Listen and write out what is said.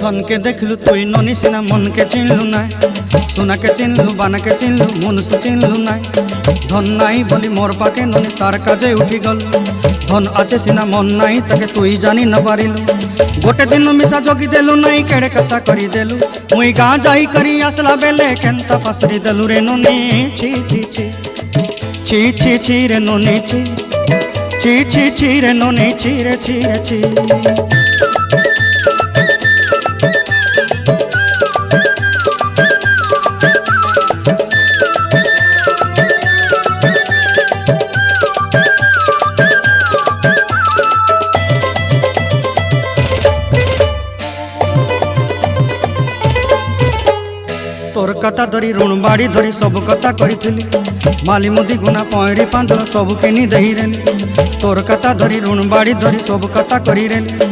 धन के देखलु तुई ननी सिना मन के चिन्हलु ना सोना के चिन्हलु बाना के चिन्हलु मनुष्य चिन्हलु ना धन नाई बोली मोर पाके ननी तार काजे उठी गल धन आचे सिना मन नाई ताके तुई जानी न पारिलु गोटे दिन मिसा जगी देलु नाई केड़े कथा करी देलु मुई गाँ जाई करी आसला बेले केंता पासरी देलु रे ननी छी छी छी छी छी छी रे ननी छी छी छी छी रे ननी छी रे छी रे छी। तोर कथा धरी ऋण बाड़ी धरी सब कथा करी माली मुदी गुना पहरी पांदल सब किनी दही रेली तोर कथा धरी ऋण बाड़ी धरी सब कथा करी रेली।